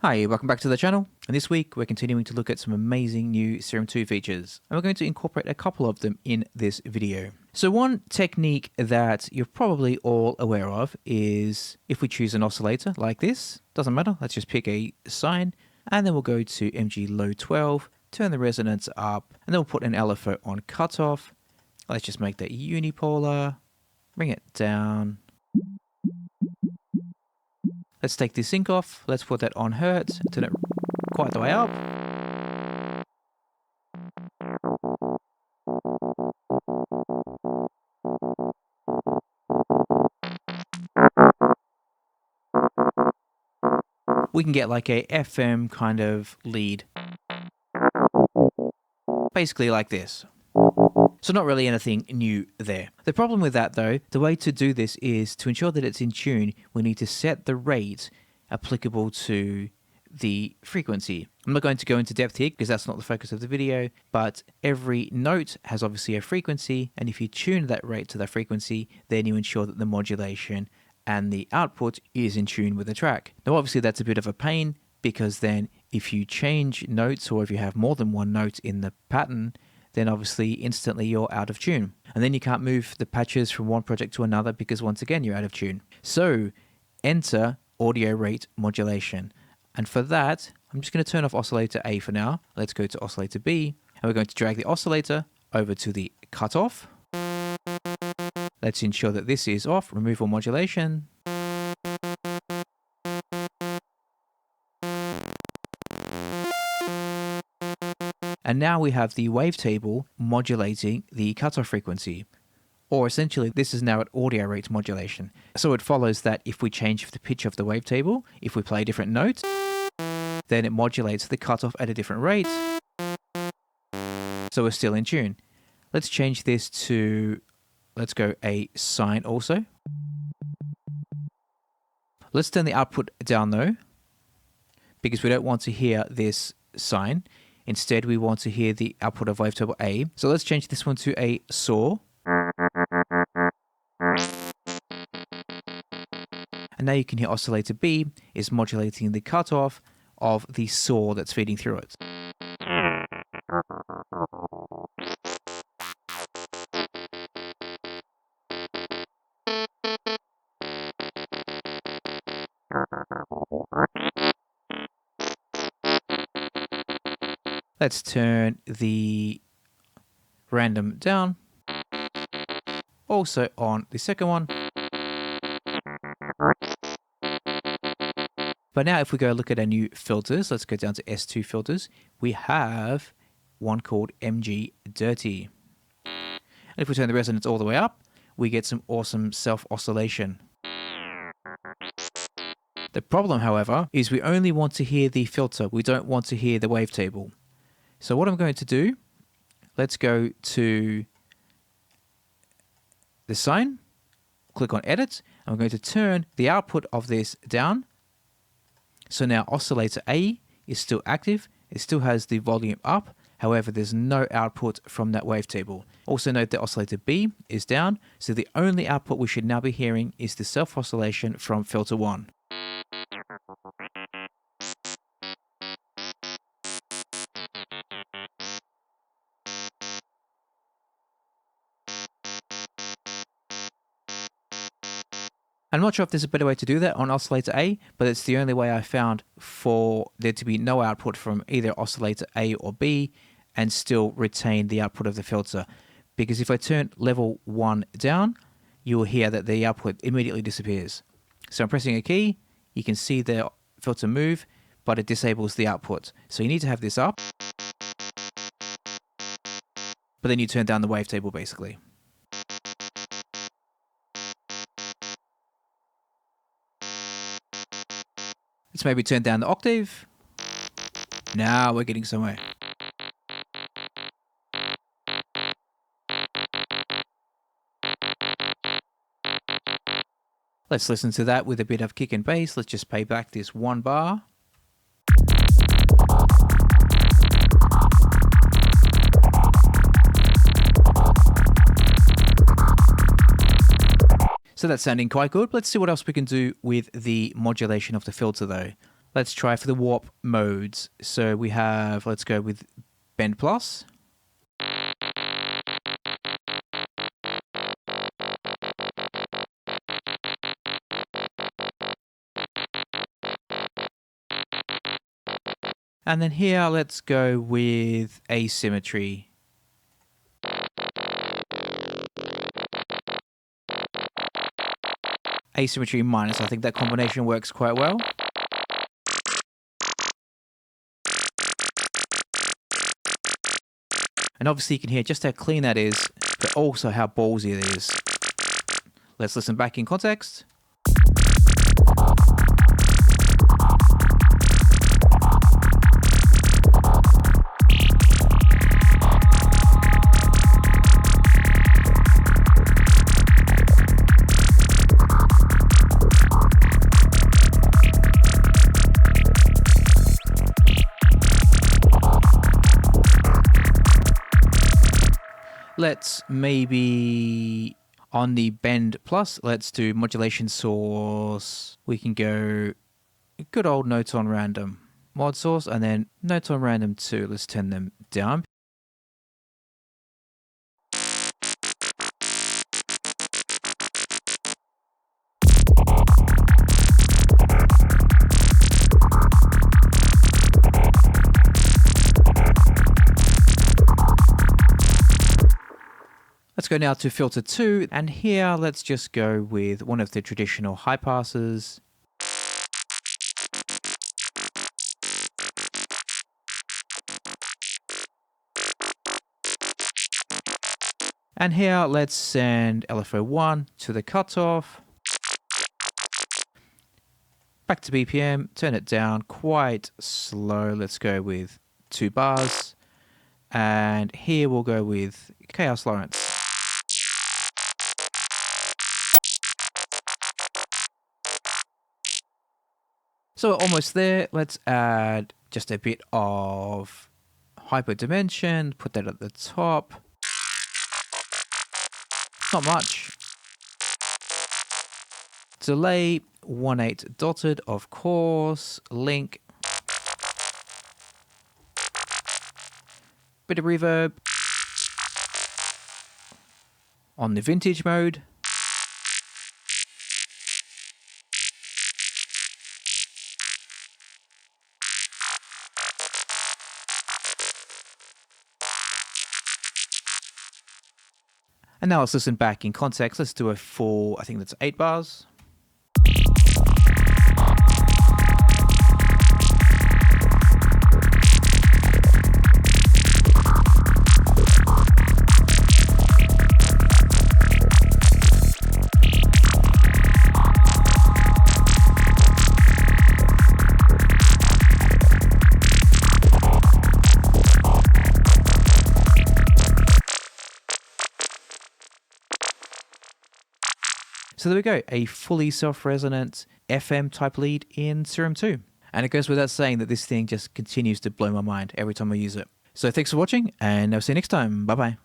Hi, welcome back to the channel, and this week we're continuing to look at some amazing new SERUM 2 features, and we're going to incorporate a couple of them in this video. So one technique that you're probably all aware of is if we choose an oscillator like this, doesn't matter, let's just pick a sine, and then we'll go to MG low 12, turn the resonance up, and then we'll put an LFO on cutoff. Let's just make that unipolar, bring it down. Let's take the sync off, let's put that on Hertz, turn it quite the way up. We can get like a FM kind of lead. Basically like this. So not really anything new there. The problem with that though, the way to do this is to ensure that it's in tune, we need to set the rate applicable to the frequency. I'm not going to go into depth here because that's not the focus of the video, but every note has obviously a frequency, and if you tune that rate to that frequency, then you ensure that the modulation and the output is in tune with the track. Now obviously that's a bit of a pain because then if you change notes or if you have more than one note in the pattern, then obviously instantly you're out of tune. And then you can't move the patches from one project to another because once again you're out of tune. So enter audio rate modulation. And for that, I'm just going to turn off oscillator A for now. Let's go to oscillator B, and we're going to drag the oscillator over to the cutoff. Let's ensure that this is off, remove all modulation. And now we have the wavetable modulating the cutoff frequency. Or essentially, this is now at audio rate modulation. So it follows that if we change the pitch of the wavetable, if we play different notes, then it modulates the cutoff at a different rate. So we're still in tune. Let's change this to, let's go a sine also. Let's turn the output down though, because we don't want to hear this sine. Instead, we want to hear the output of wavetable A. So let's change this one to a saw. And now you can hear oscillator B is modulating the cutoff of the saw that's feeding through it. Let's turn the random down. Also on the second one. But now if we go look at our new filters, let's go down to S2 filters, we have one called MG Dirty. And if we turn the resonance all the way up, we get some awesome self-oscillation. The problem, however, is we only want to hear the filter. We don't want to hear the wavetable. So what I'm going to do, let's go to the sine, click on edit, and I'm going to turn the output of this down. So now oscillator A is still active, it still has the volume up, however there's no output from that wavetable. Also note that oscillator B is down, so the only output we should now be hearing is the self-oscillation from filter 1. I'm not sure if there's a better way to do that on oscillator A, but it's the only way I found for there to be no output from either oscillator A or B and still retain the output of the filter. Because if I turn level 1 down, you will hear that the output immediately disappears. So I'm pressing a key, you can see the filter move, but it disables the output. So you need to have this up, but then you turn down the wavetable basically. Let's maybe turn down the octave. Now we're getting somewhere. Let's listen to that with a bit of kick and bass. Let's just play back this one bar. So that's sounding quite good. Let's see what else we can do with the modulation of the filter though. Let's try for the warp modes. So we have, let's go with bend plus. And then here, let's go with asymmetry. Asymmetry minus, I think that combination works quite well. And obviously you can hear just how clean that is, but also how ballsy it is. Let's listen back in context. Let's maybe on the bend plus, let's do modulation source. We can go good old notes on random mod source and then notes on random 2. Let's turn them down. Let's go now to filter 2, and here let's just go with one of the traditional high passes. And here let's send LFO1 to the cutoff. Back to BPM, turn it down quite slow. Let's go with 2 bars. And here we'll go with Chaos Lawrence. So we're almost there. Let's add just a bit of hyperdimension, put that at the top. Not much. Delay 1/8 dotted, of course. Link. Bit of reverb. On the vintage mode. And now let's listen back in context. Let's do a full, I think that's 8 bars. So there we go, a fully self-resonant FM type lead in SERUM 2. And it goes without saying that this thing just continues to blow my mind every time I use it. So thanks for watching, and I'll see you next time. Bye-bye.